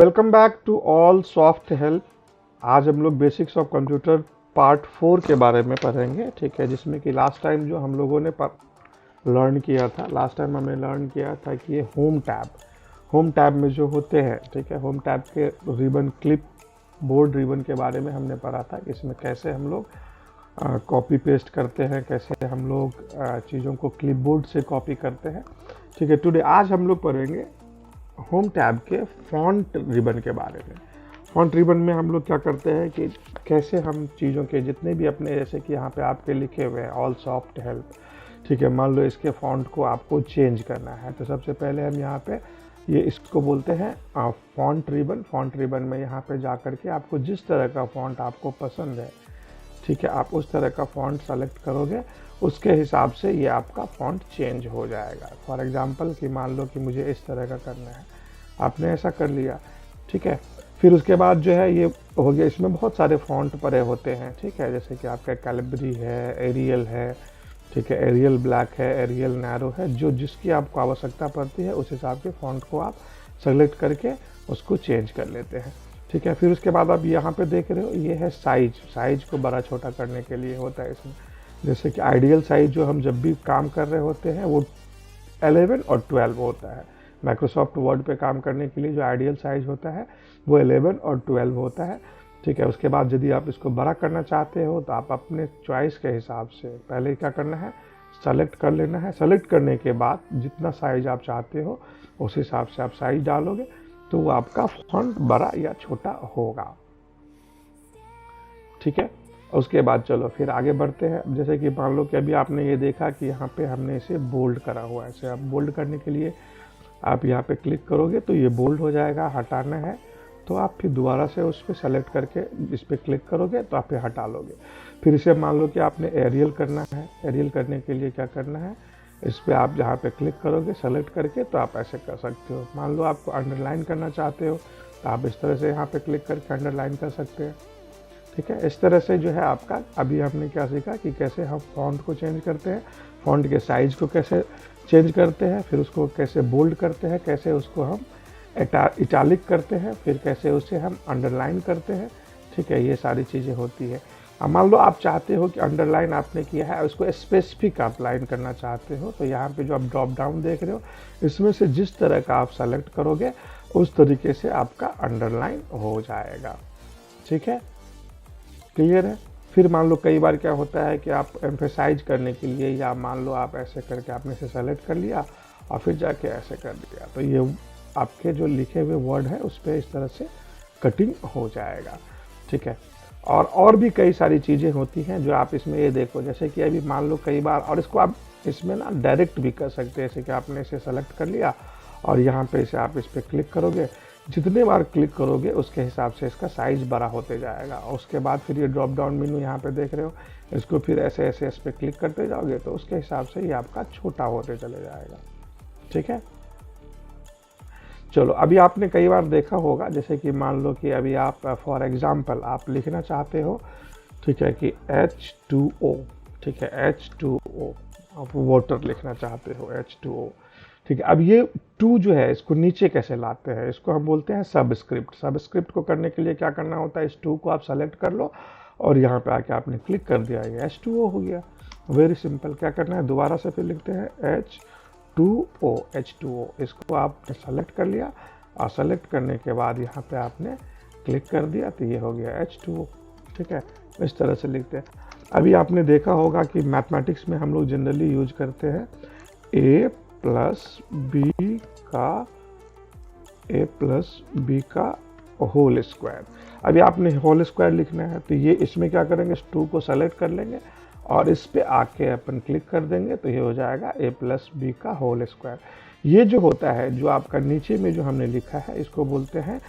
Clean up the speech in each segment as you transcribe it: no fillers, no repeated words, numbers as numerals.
Welcome back to all soft help. आज हम लोग बेसिक्स ऑफ कंप्यूटर पार्ट 4 के बारे में पढ़ेंगे, ठीक है। जिसमें कि लास्ट टाइम जो हम लोगों ने लर्न किया था, लास्ट टाइम हमने लर्न किया था कि ये होम टैब में जो होते हैं, ठीक है, होम टैब के रिबन, क्लिप बोर्ड रिबन के बारे में हमने पढ़ा था कि इसमें कैसे हम लोग कॉपी पेस्ट करते हैं, कैसे हम लोग चीज़ों को क्लिपबोर्ड से कॉपी करते हैं, ठीक है। टुडे आज हम लोग पढ़ेंगे होम टैब के फॉन्ट रिबन के बारे में। फॉन्ट रिबन में हम लोग क्या करते हैं कि कैसे हम चीज़ों के जितने भी अपने, जैसे कि यहाँ पे आपके लिखे हुए हैं ऑल सॉफ्ट हेल्प, ठीक है। मान लो इसके फॉन्ट को आपको चेंज करना है, तो सबसे पहले हम यहाँ पे ये इसको बोलते हैं फॉन्ट रिबन। फॉन्ट रिबन में यहाँ पे जा कर के आपको जिस तरह का फॉन्ट आपको पसंद है, ठीक है, आप उस तरह का फॉन्ट सेलेक्ट करोगे, उसके हिसाब से ये आपका फॉन्ट चेंज हो जाएगा। फॉर एग्जांपल कि मान लो कि मुझे इस तरह का करना है, आपने ऐसा कर लिया, ठीक है। फिर उसके बाद जो है ये हो गया, इसमें बहुत सारे फॉन्ट पड़े होते हैं, ठीक है। जैसे कि आपका कैलिब्री है, एरियल है, ठीक है, एरियल ब्लैक है, एरियल नैरो है, जो जिसकी आपको आवश्यकता पड़ती है उस हिसाब के फॉन्ट को आप सेलेक्ट करके उसको चेंज कर लेते हैं, ठीक है। फिर उसके बाद आप यहाँ पे देख रहे हो, ये है साइज को बड़ा छोटा करने के लिए होता है इसमें। जैसे कि आइडियल साइज जो हम जब भी काम कर रहे होते हैं वो 11 और 12 होता है। माइक्रोसॉफ्ट वर्ड पे काम करने के लिए जो आइडियल साइज होता है वो 11 और 12 होता है, ठीक है। उसके बाद यदि आप इसको बड़ा करना चाहते हो तो आप अपने चॉइस के हिसाब से पहले क्या करना है, सेलेक्ट कर लेना है। सेलेक्ट करने के बाद जितना साइज आप चाहते हो उस हिसाब से आप साइज डालोगे तो वो आपका फॉन्ट बड़ा या छोटा होगा, ठीक है। उसके बाद चलो फिर आगे बढ़ते हैं। जैसे कि मान लो कि अभी आपने ये देखा कि यहाँ पे हमने इसे बोल्ड करा हुआ है। इसे आप बोल्ड करने के लिए आप यहाँ पे क्लिक करोगे तो ये बोल्ड हो जाएगा। हटाना है तो आप फिर दोबारा से उस पर सेलेक्ट करके इस पर क्लिक करोगे तो आप फिर हटा लोगे। फिर इसे मान लो कि आपने एरियल करना है। एरियल करने के लिए क्या करना है, इस पर आप जहाँ पे क्लिक करोगे सेलेक्ट करके तो आप ऐसे कर सकते हो। मान लो आपको अंडरलाइन करना चाहते हो तो आप इस तरह से यहाँ पे क्लिक करके अंडरलाइन कर सकते हैं, ठीक है। इस तरह से जो है आपका, अभी हमने क्या सीखा कि कैसे हम फॉन्ट को चेंज करते हैं, फॉन्ट के साइज को कैसे चेंज करते हैं, फिर उसको कैसे बोल्ड करते हैं, कैसे उसको हम इटालिक करते हैं, फिर कैसे उसे हम अंडरलाइन करते हैं, ठीक है। ये सारी चीज़ें होती है। अब मान लो आप चाहते हो कि अंडरलाइन आपने किया है, उसको स्पेसिफिक आप लाइन करना चाहते हो, तो यहाँ पे जो आप ड्रॉप डाउन देख रहे हो इसमें से जिस तरह का आप सेलेक्ट करोगे उस तरीके से आपका अंडरलाइन हो जाएगा, ठीक है। क्लियर है। फिर मान लो कई बार क्या होता है कि आप एम्फेसाइज करने के लिए, या मान लो आप ऐसे करके आपने इसे सेलेक्ट कर लिया और फिर जाके ऐसे कर दिया, तो ये आपके जो लिखे हुए वर्ड है उस पर इस तरह से कटिंग हो जाएगा, ठीक है। और भी कई सारी चीज़ें होती हैं जो आप इसमें ये देखो। जैसे कि अभी मान लो कई बार, और इसको आप इसमें ना डायरेक्ट भी कर सकते हैं। जैसे कि आपने इसे सेलेक्ट कर लिया और यहाँ पे इसे आप इस पर क्लिक करोगे, जितने बार क्लिक करोगे उसके हिसाब से इसका साइज बड़ा होते जाएगा। और उसके बाद फिर ये ड्रॉप डाउन मेनू यहाँ पे देख रहे हो, इसको फिर ऐसे ऐसे इस पर क्लिक करते जाओगे तो उसके हिसाब से ये आपका छोटा होते चले जाएगा, ठीक है। चलो अभी आपने कई बार देखा होगा, जैसे कि मान लो कि अभी आप फॉर एग्जांपल आप लिखना चाहते हो, ठीक है, कि H2O, ठीक है, H2O आप वाटर लिखना चाहते हो, H2O, ठीक है। अब ये 2 जो है इसको नीचे कैसे लाते हैं, इसको हम बोलते हैं सबस्क्रिप्ट। सबस्क्रिप्ट को करने के लिए क्या करना होता है, इस 2 को आप सेलेक्ट कर लो और यहाँ पे आके आपने क्लिक कर दिया, ये H2O हो गया। Very simple. क्या करना है, दोबारा से फिर लिखते हैं H2O। इसको आपने सेलेक्ट कर लिया और सेलेक्ट करने के बाद यहाँ पे आपने क्लिक कर दिया तो ये हो गया H2O, ठीक है। इस तरह से लिखते हैं। अभी आपने देखा होगा कि मैथमेटिक्स में हम लोग जनरली यूज करते हैं a प्लस बी का होल स्क्वायर। अभी आपने होल स्क्वायर लिखना है तो ये इसमें क्या करेंगे, इस 2 को सेलेक्ट कर लेंगे और इस पे आके अपन क्लिक कर देंगे तो ये हो जाएगा a प्लस बी का होल स्क्वायर। ये जो होता है, जो आपका नीचे में जो हमने लिखा है, इसको बोलते हैं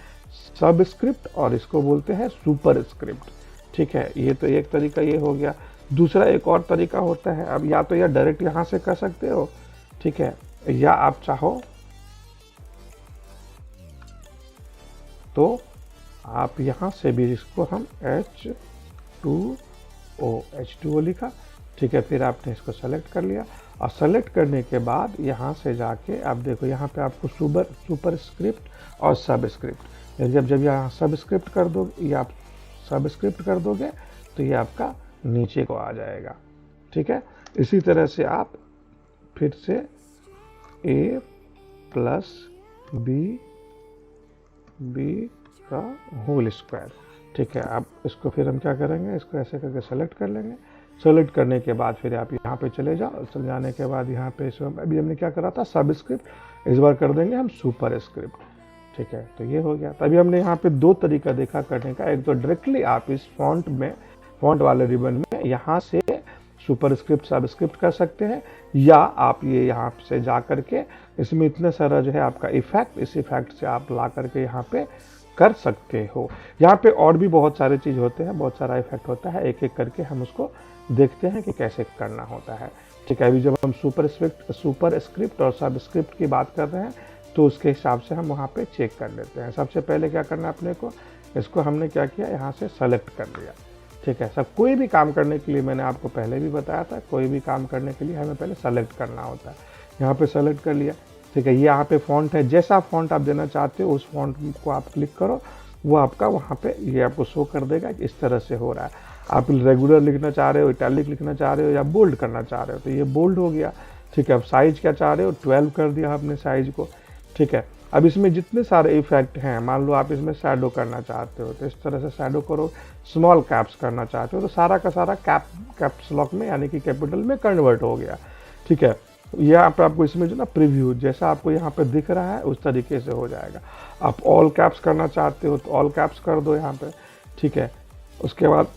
सबस्क्रिप्ट और इसको बोलते हैं सुपर स्क्रिप्ट, ठीक है। ये तो एक तरीका ये हो गया। दूसरा एक और तरीका होता है, अब या तो या डायरेक्ट यहाँ से कर सकते हो, ठीक है, या आप चाहो तो आप यहाँ से भी इसको हम H2O लिखा, ठीक है। फिर आपने इसको सेलेक्ट कर लिया और सेलेक्ट करने के बाद यहाँ से जाके आप देखो, यहाँ पे आपको सुपर स्क्रिप्ट और सब स्क्रिप्ट जब जब यहाँ सबस्क्रिप्ट कर दो, ये आप सबस्क्रिप्ट कर दोगे तो ये आपका नीचे को आ जाएगा। ठीक है, इसी तरह से आप फिर से a प्लस बी का होल स्क्वायर। ठीक है, अब इसको फिर हम क्या करेंगे, इसको ऐसे करके सेलेक्ट कर लेंगे। सेलेक्ट करने के बाद फिर आप यहाँ पे चले जाओ, चले जाने के बाद यहाँ पे अभी हमने क्या करा था सबस्क्रिप्ट, इस बार कर देंगे हम सुपर स्क्रिप्ट। ठीक है, तो ये हो गया। तभी हमने यहाँ पे दो तरीका देखा करने का, एक तो डायरेक्टली आप इस फॉन्ट में, फॉन्ट वाले रिबन में यहाँ से सुपर स्क्रिप्ट सबस्क्रिप्ट कर सकते हैं, या आप ये यहाँ से जा करके इसमें इतने सारा जो है आपका इफेक्ट, इस इफेक्ट से आप ला करके यहाँ पे कर सकते हो। यहाँ पे और भी बहुत सारे चीज़ होते हैं, बहुत सारा इफेक्ट होता है, एक एक करके हम उसको देखते हैं कि कैसे करना होता है। ठीक है, अभी जब हम सुपर स्क्रिप्ट और सबस्क्रिप्ट की बात कर रहे हैं तो उसके हिसाब से हम वहाँ पे चेक कर लेते हैं। सबसे पहले क्या करना है अपने को, इसको हमने क्या किया, यहाँ से सेलेक्ट कर लिया। ठीक है, सब कोई भी काम करने के लिए मैंने आपको पहले भी बताया था, कोई भी काम करने के लिए हमें पहले सेलेक्ट करना होता है। यहाँ पे सेलेक्ट कर लिया। ठीक है, ये यहाँ पे फॉन्ट है, जैसा फॉन्ट आप देना चाहते हो उस फॉन्ट को आप क्लिक करो, वो आपका वहाँ पे ये आपको शो कर देगा कि इस तरह से हो रहा है। आप रेगुलर लिखना चाह रहे हो, इटैलिक लिखना चाह रहे हो, या बोल्ड करना चाह रहे हो, तो ये बोल्ड हो गया। ठीक है, अब साइज क्या चाह रहे हो, 12 कर दिया आपने साइज को। ठीक है, अब इसमें जितने सारे इफेक्ट हैं, मान लो आप इसमें शैडो करना चाहते हो तो इस तरह से शैडो करो, स्मॉल कैप्स करना चाहते हो तो सारा का सारा कैप्स लॉक में यानी कि कैपिटल में कन्वर्ट हो गया। ठीक है, यहाँ पे आपको इसमें जो ना प्रीव्यू जैसा आपको यहाँ पे दिख रहा है उस तरीके से हो जाएगा। आप ऑल कैप्स करना चाहते हो तो ऑल कैप्स कर दो यहाँ पे। ठीक है, उसके बाद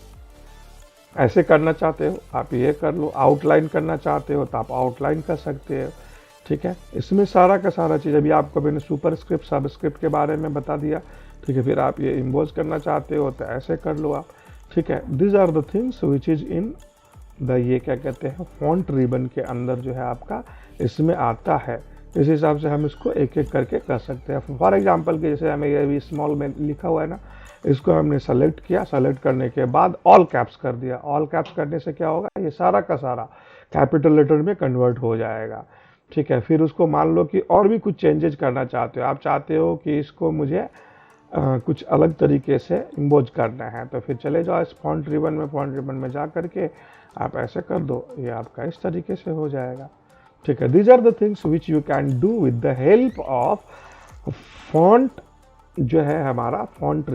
ऐसे करना चाहते हो आप ये कर लो, आउटलाइन करना चाहते हो तो आप आउटलाइन कर सकते हो। ठीक है, इसमें सारा का सारा चीज़ अभी आपको मैंने सुपर स्क्रिप्ट सबस्क्रिप्ट के बारे में बता दिया। ठीक है, फिर आप ये इम्बोज करना चाहते हो तो ऐसे कर लो आप। ठीक है, this are the things which is in the, ये क्या कहते हैं, फॉन्ट रिबन के अंदर जो है आपका इसमें आता है। इस हिसाब से हम इसको एक एक करके कर सकते हैं। फॉर एग्जांपल कि जैसे हमें ये भी स्मॉल में लिखा हुआ है ना, इसको हमने सेलेक्ट किया, सेलेक्ट करने के बाद ऑल कैप्स कर दिया। ऑल कैप्स करने से क्या होगा, ये सारा का सारा कैपिटल लेटर में कन्वर्ट हो जाएगा। ठीक है, फिर उसको मान लो कि और भी कुछ चेंजेज करना चाहते हो, आप चाहते हो कि इसको मुझे कुछ अलग तरीके से इम्बोज करना है, तो फिर चले जाओ इस फॉन्ट रिबन में जा करके आप ऐसे कर दो, ये आपका इस तरीके से हो जाएगा। ठीक है, these are the things which you can do with the help of font, जो है हमारा फॉन्ट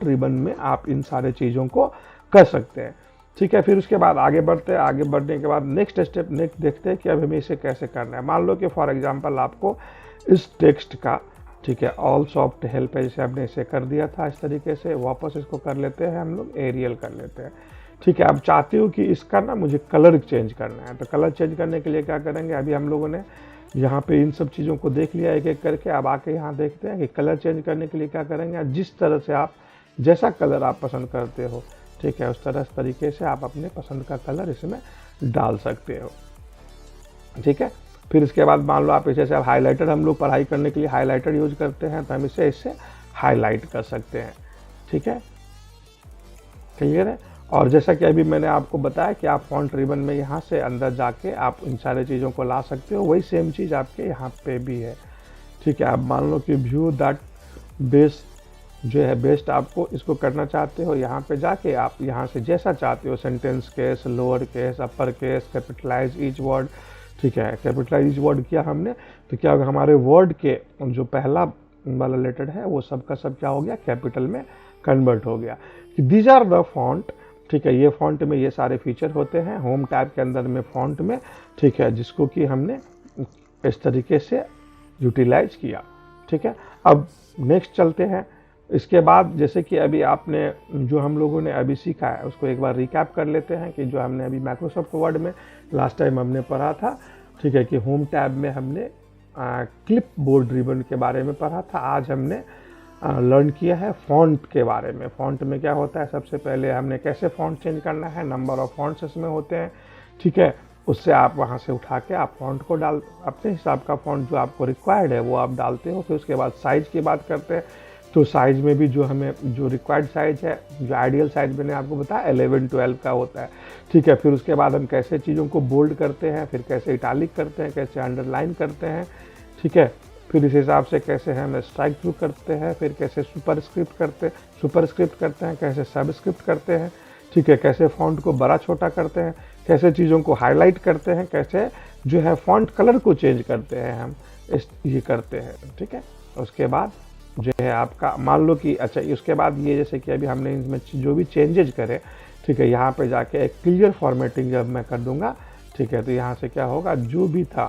रिबन में आप इन सारे चीज़ों को कर सकते हैं। ठीक है, फिर उसके बाद आगे बढ़ते हैं। आगे बढ़ने के बाद नेक्स्ट स्टेप नेक्स्ट देखते हैं कि अब हमें इसे कैसे करना है। मान लो कि फॉर एग्जांपल आपको इस टेक्स्ट का, ठीक है, ऑल सॉफ्ट हेल्प है, जैसे हमने इसे कर दिया था इस तरीके से, वापस इसको कर लेते हैं हम लोग, एरियल कर लेते हैं। ठीक है, अब चाहते हो कि इसका ना मुझे कलर चेंज करना है, तो कलर चेंज करने के लिए क्या करेंगे, अभी हम लोगों ने यहाँ पे इन सब चीज़ों को देख लिया एक एक करके। अब आके यहाँ देखते हैं कि कलर चेंज करने के लिए क्या करेंगे, जिस तरह से आप, जैसा कलर आप पसंद करते हो, ठीक है, उस तरीके से आप अपने पसंद का कलर इसमें डाल सकते हो। ठीक है, फिर इसके बाद मान लो आप इसे से हाईलाइटर, हम लोग पढ़ाई करने के लिए हाईलाइटर यूज करते हैं, तो हम इससे हाईलाइट कर सकते हैं। ठीक है, क्लियर है। और जैसा कि अभी मैंने आपको बताया कि आप फॉन्ट रिबन में यहाँ से अंदर जाके आप इन सारे चीज़ों को ला सकते हो, वही सेम चीज़ आपके यहाँ पे भी है। ठीक है, आप मान लो कि व्यू दैट बेस जो है बेस्ट, आपको इसको करना चाहते हो, यहाँ पे जाके आप यहाँ से जैसा चाहते हो, sentence case, lower case, upper case, capitalise each word. ठीक है, कैपिटलाइज ईच वर्ड किया हमने तो क्या होगा, हमारे वर्ड के जो पहला वाला लेटर है वो सब का सब क्या हो गया, कैपिटल में कन्वर्ट हो गया। These are the font. ठीक है, ये फॉन्ट में ये सारे फीचर होते हैं होम टैब के अंदर में फॉन्ट में। ठीक है, जिसको कि हमने इस तरीके से यूटिलाइज किया। ठीक है, अब नेक्स्ट चलते हैं। इसके बाद जैसे कि अभी आपने जो हम लोगों ने अभी सीखा है उसको एक बार रिकैप कर लेते हैं कि जो हमने अभी माइक्रोसॉफ्ट वर्ड में लास्ट टाइम हमने पढ़ा था। ठीक है, कि होम टैब में हमने क्लिप बोर्ड रिबन के बारे में पढ़ा था। आज हमने लर्न किया है फॉन्ट के बारे में। फॉन्ट में क्या होता है, सबसे पहले हमने कैसे फॉन्ट चेंज करना है, नंबर ऑफ फॉन्ट्स इसमें होते हैं। ठीक है, उससे आप वहाँ से उठा के आप फॉन्ट को डाल, अपने हिसाब का फॉन्ट जो आपको रिक्वायर्ड है वो आप डालते हो। फिर उसके बाद साइज़ की बात करते हैं, तो साइज़ में भी जो हमें जो रिक्वायर्ड साइज़ है, जो आइडियल साइज़ मैंने आपको बताया 11-12 का होता है। ठीक है, फिर उसके बाद हम कैसे चीज़ों को बोल्ड करते हैं, फिर कैसे इटालिक करते हैं, कैसे अंडरलाइन करते हैं। ठीक है, फिर इस हिसाब से कैसे हम स्ट्राइक थ्रू करते हैं, फिर कैसे सुपरस्क्रिप्ट करते हैं, कैसे सबस्क्रिप्ट करते हैं, ठीक है, कैसे फॉन्ट को बड़ा छोटा करते हैं, कैसे चीज़ों को हाईलाइट करते हैं, कैसे जो है फॉन्ट कलर को चेंज करते हैं, हम ये करते हैं, ठीक है। उसके बाद जो है आपका मान लो कि अच्छा, उसके बाद ये जैसे कि अभी हमने इसमें जो भी चेंजेज करे, ठीक है, यहाँ पे जाके एक क्लियर फॉर्मेटिंग जब मैं कर दूंगा, ठीक है, तो यहाँ से क्या होगा, जो भी था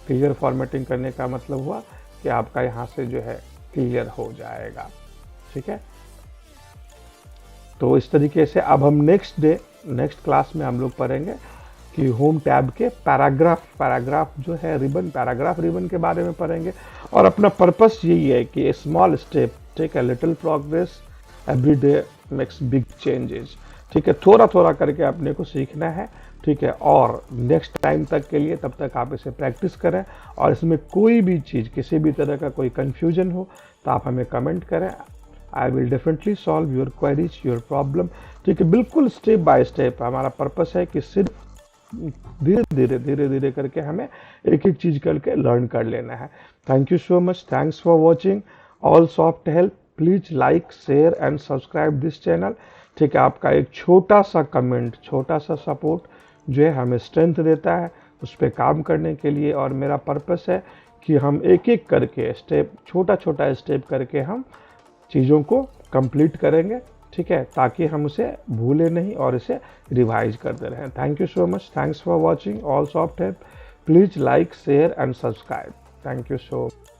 क्लियर फॉर्मेटिंग करने का मतलब हुआ कि आपका यहाँ से जो है क्लियर हो जाएगा, ठीक है। तो इस तरीके से अब हम नेक्स्ट क्लास में हम लोग पढ़ेंगे कि होम टैब के पैराग्राफ जो है पैराग्राफ रिबन के बारे में पढ़ेंगे। और अपना पर्पस यही है कि स्मॉल स्टेप, ठीक है, little progress every day makes big changes, ठीक है, थोड़ा थोड़ा करके अपने को सीखना है, ठीक है। और नेक्स्ट टाइम तक के लिए तब तक आप इसे प्रैक्टिस करें, और इसमें कोई भी चीज़, किसी भी तरह का कोई कन्फ्यूजन हो तो आप हमें कमेंट करें। I will definitely solve your queries, your problem, ठीक है, बिल्कुल स्टेप बाय स्टेप। हमारा पर्पस है कि सिर्फ धीरे धीरे करके हमें एक एक चीज करके लर्न कर लेना है। Thank you so much, thanks for watching all soft help. Please like, share and subscribe this channel, ठीक है। आपका एक छोटा सा कमेंट, छोटा सा सपोर्ट जो है हमें स्ट्रेंथ देता है उस पर काम करने के लिए। और मेरा पर्पस है कि हम एक एक करके स्टेप, छोटा छोटा स्टेप करके हम चीज़ों को कंप्लीट करेंगे, ठीक है, ताकि हम उसे भूले नहीं और इसे रिवाइज करते रहें। Thank you so much, thanks for watching all soft help. Please like, share and subscribe. Thank you so much.